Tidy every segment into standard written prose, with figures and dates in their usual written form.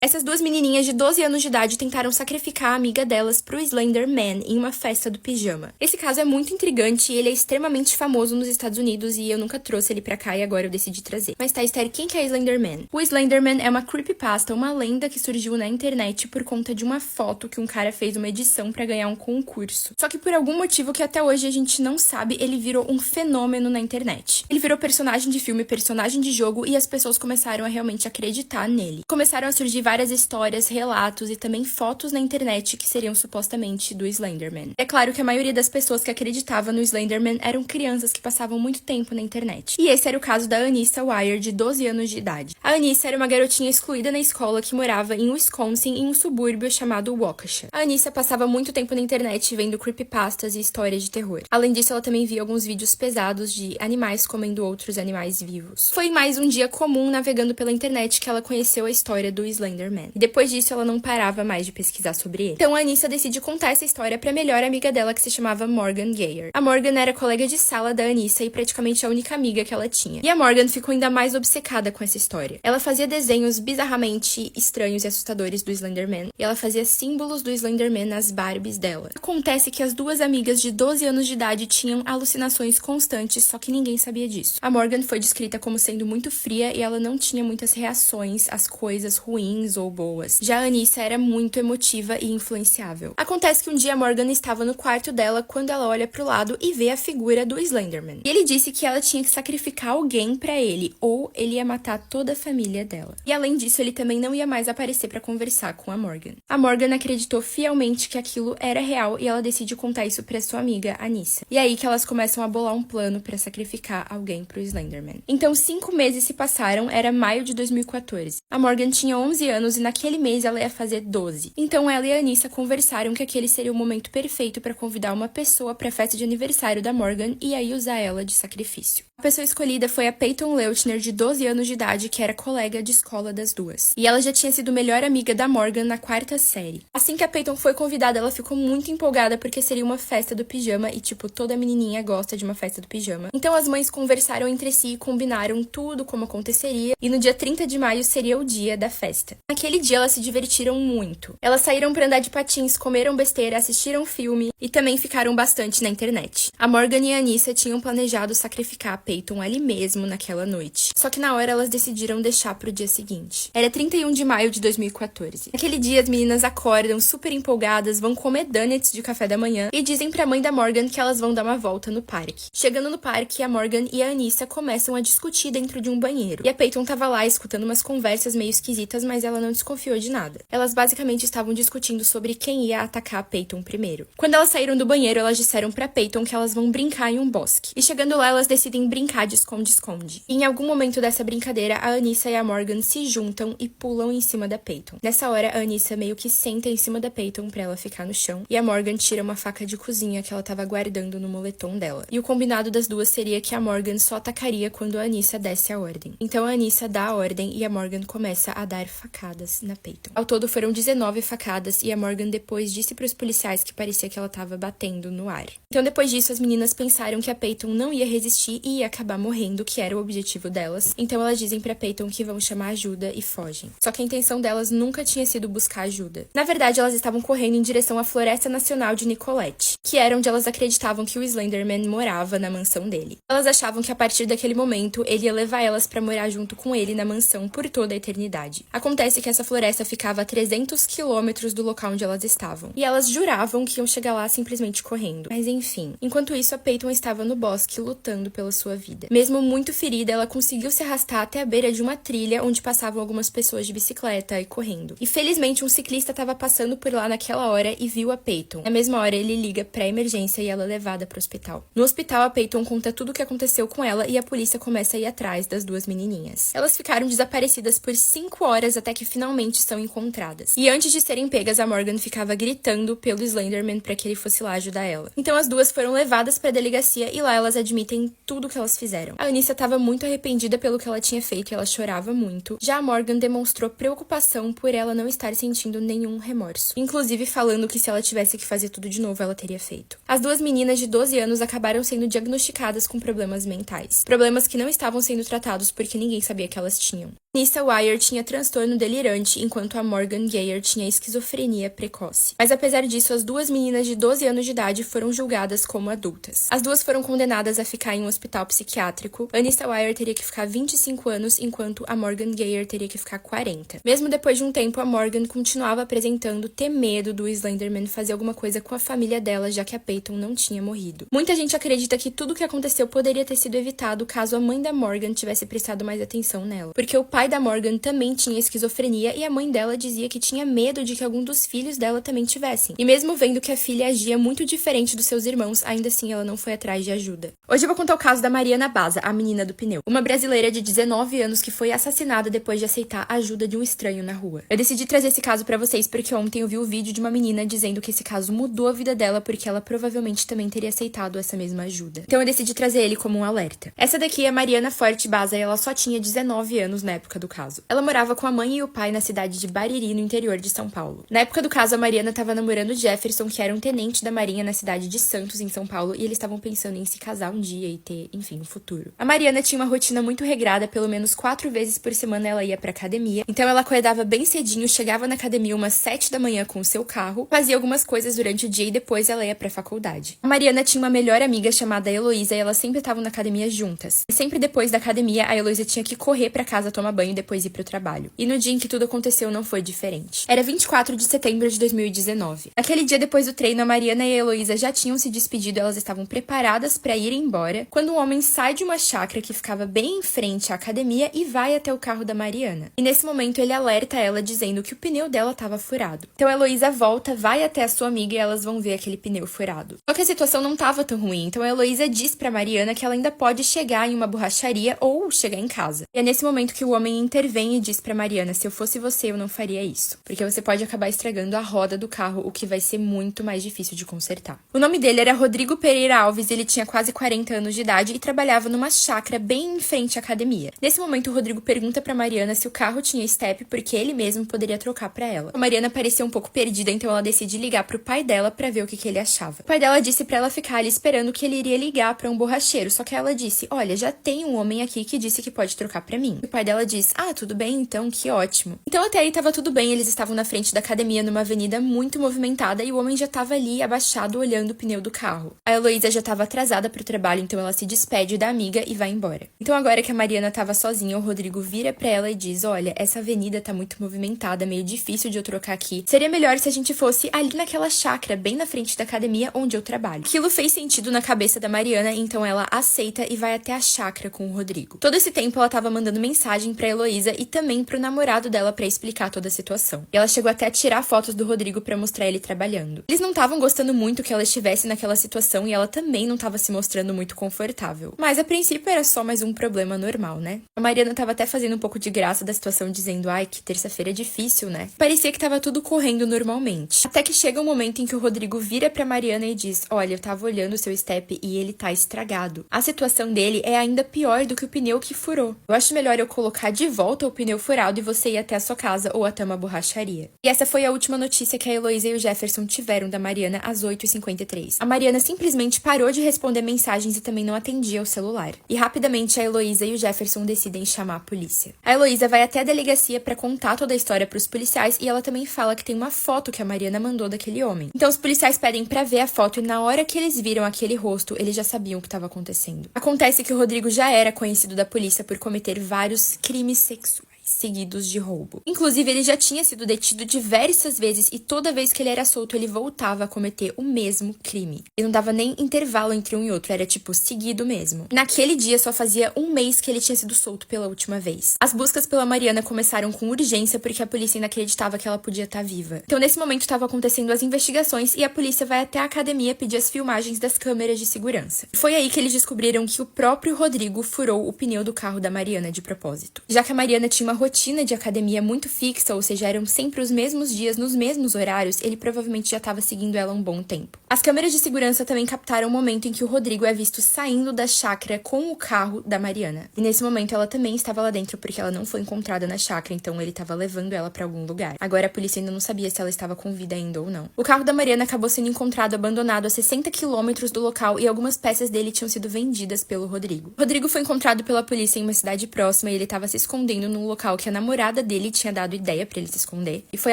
Essas duas menininhas de 12 anos de idade tentaram sacrificar a amiga delas pro Slender Man em uma festa do pijama. Esse caso é muito intrigante e ele é extremamente famoso nos Estados Unidos e eu nunca trouxe ele pra cá e agora eu decidi trazer. Mas tá, Esther, quem que é Slender Man? O Slender Man é uma creepypasta, uma lenda que surgiu na internet por conta de uma foto que um cara fez uma edição pra ganhar um concurso. Só que por algum motivo que até hoje a gente não sabe, ele virou um fenômeno na internet. Ele virou personagem de filme, personagem de jogo e as pessoas começaram a realmente acreditar nele. Começaram a surgir várias histórias, relatos e também fotos na internet que seriam supostamente do Slenderman. É claro que a maioria das pessoas que acreditava no Slenderman eram crianças que passavam muito tempo na internet. E esse era o caso da Anissa Weier, de 12 anos de idade. A Anissa era uma garotinha excluída na escola que morava em Wisconsin, em um subúrbio chamado Waukesha. A Anissa passava muito tempo na internet vendo creepypastas e histórias de terror. Além disso, ela também via alguns vídeos pesados de animais comendo outros animais vivos. Foi mais um dia comum navegando pela internet que ela conheceu a história do Slenderman. E depois disso, ela não parava mais de pesquisar sobre ele. Então a Anissa decide contar essa história pra melhor amiga dela, que se chamava Morgan Geyer. A Morgan era colega de sala da Anissa e praticamente a única amiga que ela tinha. E a Morgan ficou ainda mais obcecada com essa história. Ela fazia desenhos bizarramente estranhos e assustadores do Slenderman, e ela fazia símbolos do Slenderman nas Barbies dela. Acontece que as duas amigas de 12 anos de idade tinham alucinações constantes, só que ninguém sabia disso. A Morgan foi descrita como sendo muito fria e ela não tinha muitas reações às coisas ruins ou boas. Já a Anissa era muito emotiva e influenciável. Acontece que um dia a Morgan estava no quarto dela quando ela olha pro lado e vê a figura do Slenderman. E ele disse que ela tinha que sacrificar alguém pra ele, ou ele ia matar toda a família dela. E além disso, ele também não ia mais aparecer pra conversar com a Morgan. A Morgan acreditou fielmente que aquilo era real e ela decide contar isso pra sua amiga, Anissa. E é aí que elas começam a bolar um plano pra sacrificar alguém pro Slenderman. Então, 5 meses se passaram, era maio de 2014. A Morgan tinha 11 anos e naquele mês ela ia fazer 12. Então ela e a Anissa conversaram que aquele seria o momento perfeito pra convidar uma pessoa pra festa de aniversário da Morgan e aí usar ela de sacrifício. A pessoa escolhida foi a Peyton Leutner, de 12 anos de idade, que era colega de escola das duas. E ela já tinha sido melhor amiga da Morgan na 4ª série. Assim que a Peyton foi convidada, ela ficou muito empolgada porque seria uma festa do pijama e, tipo, toda menininha gosta de uma festa do pijama. Então as mães conversaram entre si e combinaram tudo como aconteceria e no dia 30 de maio seria o dia da festa. Naquele dia elas se divertiram muito. Elas saíram pra andar de patins, comeram besteira, assistiram filme e também ficaram bastante na internet. A Morgan e a Anissa tinham planejado sacrificar a Peyton ali mesmo naquela noite. Só que na hora elas decidiram deixar pro dia seguinte. Era 31 de maio de 2014. Naquele dia as meninas acordam super empolgadas, vão comer donuts de café da manhã e dizem pra mãe da Morgan que elas vão dar uma volta no parque. Chegando no parque, a Morgan e a Anissa começam a discutir dentro de um banheiro. E a Peyton tava lá escutando umas conversas meio esquisitas, mas ela não desconfiou de nada. Elas basicamente estavam discutindo sobre quem ia atacar a Peyton primeiro. Quando elas saíram do banheiro, elas disseram pra Peyton que elas vão brincar em um bosque. E chegando lá, elas decidem brincar de esconde-esconde. E em algum momento dessa brincadeira, a Anissa e a Morgan se juntam e pulam em cima da Peyton. Nessa hora, a Anissa meio que senta em cima da Peyton pra ela ficar no chão, e a Morgan tira uma faca de cozinha que ela tava guardando no moletom dela. E o combinado das duas seria que a Morgan só atacaria quando a Anissa desse a ordem. Então a Anissa dá a ordem e a Morgan começa a dar facadas na Peyton. Ao todo foram 19 facadas e a Morgan depois disse pros policiais que parecia que ela tava batendo no ar. Então depois disso, as meninas pensaram que a Peyton não ia resistir e ia acabar morrendo, que era o objetivo delas. Então elas dizem pra Peyton que vão chamar ajuda e fogem. Só que a intenção delas nunca tinha sido buscar ajuda. Na verdade, elas estavam correndo em direção à Floresta Nacional de Nicolette, que era onde elas acreditavam que o Slenderman morava na mansão dele. Elas achavam que a partir daquele momento, ele ia levar elas pra morar junto com ele na mansão por toda a eternidade. Acontece que essa floresta ficava a 300 quilômetros do local onde elas estavam. E elas juravam que iam chegar lá simplesmente correndo. Mas enfim. Enquanto isso, a Peyton estava no bosque lutando pela sua vida. Mesmo muito ferida, ela conseguiu se arrastar até a beira de uma trilha onde passavam algumas pessoas de bicicleta e correndo. E felizmente um ciclista estava passando por lá naquela hora e viu a Peyton. Na mesma hora ele liga pra emergência e ela é levada pro hospital. No hospital, a Peyton conta tudo o que aconteceu com ela e a polícia começa a ir atrás das duas menininhas. Elas ficaram desaparecidas por 5 horas até que finalmente são encontradas. E antes de serem pegas, a Morgan ficava gritando pelo Slenderman pra que ele fosse lá ajudar ela. Então as duas foram levadas pra delegacia e lá elas admitem tudo o que elas fizeram. A Anissa estava muito arrependida pelo que ela tinha feito e ela chorava muito. Já a Morgan demonstrou preocupação por ela não estar sentindo nenhum remorso. Inclusive falando que se ela tivesse que fazer tudo de novo, ela teria feito. As duas meninas de 12 anos acabaram sendo diagnosticadas com problemas mentais. Problemas que não estavam sendo tratados porque ninguém sabia que elas tinham. Nissa Wire tinha transtorno delirante, enquanto a Morgan Geyer tinha esquizofrenia precoce. Mas apesar disso, as duas meninas de 12 anos de idade foram julgadas como adultas. As duas foram condenadas a ficar em um hospital psiquiátrico. A Nissa Wire teria que ficar 25 anos, enquanto a Morgan Geyer teria que ficar 40. Mesmo depois de um tempo, a Morgan continuava apresentando ter medo do Slenderman fazer alguma coisa com a família dela, já que a Peyton não tinha morrido. Muita gente acredita que tudo o que aconteceu poderia ter sido evitado caso a mãe da Morgan tivesse prestado mais atenção nela. Porque o pai da Morgan também tinha esquizofrenia e a mãe dela dizia que tinha medo de que algum dos filhos dela também tivessem. E mesmo vendo que a filha agia muito diferente dos seus irmãos, ainda assim ela não foi atrás de ajuda. Hoje eu vou contar o caso da Mariana Baza, a menina do pneu. Uma brasileira de 19 anos que foi assassinada depois de aceitar a ajuda de um estranho na rua. Eu decidi trazer esse caso pra vocês porque ontem eu vi o vídeo de uma menina dizendo que esse caso mudou a vida dela porque ela provavelmente também teria aceitado essa mesma ajuda. Então eu decidi trazer ele como um alerta. Essa daqui é Mariana Forte Baza e ela só tinha 19 anos na época do caso. Ela morava com a mãe e o pai na cidade de Bariri, no interior de São Paulo. Na época do caso, a Mariana estava namorando Jefferson, que era um tenente da Marinha na cidade de Santos, em São Paulo, e eles estavam pensando em se casar um dia e ter, enfim, um futuro. A Mariana tinha uma rotina muito regrada, pelo menos 4 vezes por semana ela ia pra academia, então ela acordava bem cedinho, chegava na academia umas 7 da manhã com o seu carro, fazia algumas coisas durante o dia e depois ela ia pra faculdade. A Mariana tinha uma melhor amiga chamada Heloísa e elas sempre estavam na academia juntas. E sempre depois da academia, a Heloísa tinha que correr pra casa tomar banho e depois ir pro trabalho. E no dia em que tudo aconteceu não foi diferente. Era 24 de setembro de 2019. Naquele dia depois do treino, a Mariana e a Heloísa já tinham se despedido, elas estavam preparadas pra ir embora, quando um homem sai de uma chácara que ficava bem em frente à academia e vai até o carro da Mariana. E nesse momento ele alerta ela dizendo que o pneu dela estava furado. Então a Heloísa volta, vai até a sua amiga e elas vão ver aquele pneu furado. Só que a situação não estava tão ruim, então a Heloísa diz pra Mariana que ela ainda pode chegar em uma borracharia ou chegar em casa. E é nesse momento que o homem intervém e diz pra Mariana: se eu fosse você, eu não faria isso. Porque você pode acabar estragando a roda do carro, o que vai ser muito mais difícil de consertar. O nome dele era Rodrigo Pereira Alves, ele tinha quase 40 anos de idade e trabalhava numa chácara bem em frente à academia. Nesse momento, o Rodrigo pergunta pra Mariana se o carro tinha step, porque ele mesmo poderia trocar pra ela. A Mariana parecia um pouco perdida, então ela decide ligar pro pai dela pra ver o que ele achava. O pai dela disse pra ela ficar ali esperando que ele iria ligar pra um borracheiro, só que ela disse: olha, já tem um homem aqui que disse que pode trocar pra mim. E o pai dela diz: ah, tudo bem então, que ótimo. Então até aí tava tudo bem, eles estavam na frente da academia numa avenida muito movimentada e o homem já tava ali abaixado olhando o pneu do carro. A Heloísa já tava atrasada pro trabalho, então ela se despede da amiga e vai embora. Então agora que a Mariana tava sozinha, o Rodrigo vira pra ela e diz: olha, essa avenida tá muito movimentada, meio difícil de eu trocar aqui. Seria melhor se a gente fosse ali naquela chácara, bem na frente da academia onde eu trabalho. Aquilo fez sentido na cabeça da Mariana, então ela aceita e vai até a chácara com o Rodrigo. Todo esse tempo ela tava mandando mensagem pra Heloísa e também pro namorado dela pra explicar toda a situação. E ela chegou até a tirar fotos do Rodrigo pra mostrar ele trabalhando. Eles não estavam gostando muito que ela estivesse naquela situação e ela também não tava se mostrando muito confortável. Mas a princípio era só mais um problema normal, né? A Mariana tava até fazendo um pouco de graça da situação, dizendo: ai, que terça-feira é difícil, né? Parecia que tava tudo correndo normalmente. Até que chega um momento em que o Rodrigo vira pra Mariana e diz: olha, eu tava olhando o seu step e ele tá estragado. A situação dele é ainda pior do que o pneu que furou. Eu acho melhor eu colocar de volta o pneu furado e você ir até a sua casa ou até uma borracharia. E essa foi a última notícia que a Heloísa e o Jefferson tiveram da Mariana às 8h53. A Mariana simplesmente parou de responder mensagens e também não atendia o celular. E rapidamente a Heloísa e o Jefferson decidem chamar a polícia. A Heloísa vai até a delegacia pra contar toda a história pros policiais e ela também fala que tem uma foto que a Mariana mandou daquele homem. Então os policiais pedem pra ver a foto e na hora que eles viram aquele rosto, eles já sabiam o que estava acontecendo. Acontece que o Rodrigo já era conhecido da polícia por cometer vários crimes sexuais seguidos de roubo. Inclusive, ele já tinha sido detido diversas vezes e toda vez que ele era solto, ele voltava a cometer o mesmo crime. E não dava nem intervalo entre um e outro, era tipo seguido mesmo. Naquele dia, só fazia um mês que ele tinha sido solto pela última vez. As buscas pela Mariana começaram com urgência porque a polícia ainda acreditava que ela podia estar viva. Então, nesse momento, estavam acontecendo as investigações e a polícia vai até a academia pedir as filmagens das câmeras de segurança. Foi aí que eles descobriram que o próprio Rodrigo furou o pneu do carro da Mariana de propósito. Já que a Mariana tinha uma rotina de academia muito fixa, ou seja, eram sempre os mesmos dias, nos mesmos horários, ele provavelmente já estava seguindo ela há um bom tempo. As câmeras de segurança também captaram o momento em que o Rodrigo é visto saindo da chácara com o carro da Mariana. E nesse momento ela também estava lá dentro porque ela não foi encontrada na chácara, então ele estava levando ela para algum lugar. Agora a polícia ainda não sabia se ela estava com vida ainda ou não. O carro da Mariana acabou sendo encontrado abandonado a 60 quilômetros do local e algumas peças dele tinham sido vendidas pelo Rodrigo. O Rodrigo foi encontrado pela polícia em uma cidade próxima e ele estava se escondendo num local local que a namorada dele tinha dado ideia pra ele se esconder, e foi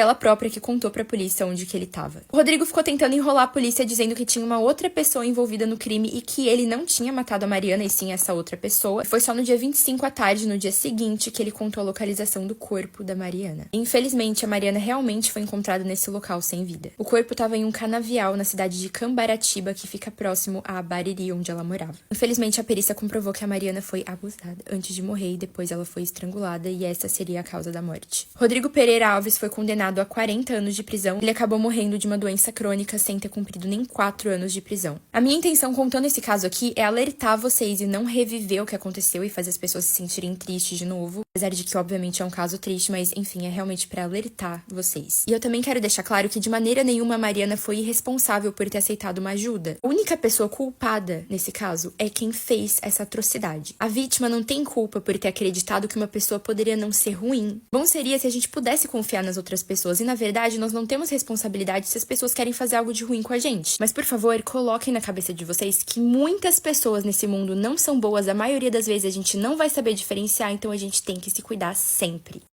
ela própria que contou pra polícia onde que ele tava. O Rodrigo ficou tentando enrolar a polícia dizendo que tinha uma outra pessoa envolvida no crime e que ele não tinha matado a Mariana e sim essa outra pessoa. Foi só no dia 25 à tarde, no dia seguinte, que ele contou a localização do corpo da Mariana. Infelizmente, a Mariana realmente foi encontrada nesse local sem vida. O corpo estava em um canavial na cidade de Cambaratiba, que fica próximo a Bariri, onde ela morava. Infelizmente, a perícia comprovou que a Mariana foi abusada antes de morrer e depois ela foi estrangulada e essa seria a causa da morte. Rodrigo Pereira Alves foi condenado a 40 anos de prisão. Ele acabou morrendo de uma doença crônica sem ter cumprido nem 4 anos de prisão. A minha intenção contando esse caso aqui é alertar vocês e não reviver o que aconteceu e fazer as pessoas se sentirem tristes de novo. Apesar de que, obviamente, é um caso triste, mas, enfim, é realmente pra alertar vocês. E eu também quero deixar claro que, de maneira nenhuma, a Mariana foi irresponsável por ter aceitado uma ajuda. A única pessoa culpada, nesse caso, é quem fez essa atrocidade. A vítima não tem culpa por ter acreditado que uma pessoa poderia não ser ruim. Bom seria se a gente pudesse confiar nas outras pessoas. E, na verdade, nós não temos responsabilidade se as pessoas querem fazer algo de ruim com a gente. Mas, por favor, coloquem na cabeça de vocês que muitas pessoas nesse mundo não são boas. A maioria das vezes a gente não vai saber diferenciar, então a gente tem que se cuidar sempre.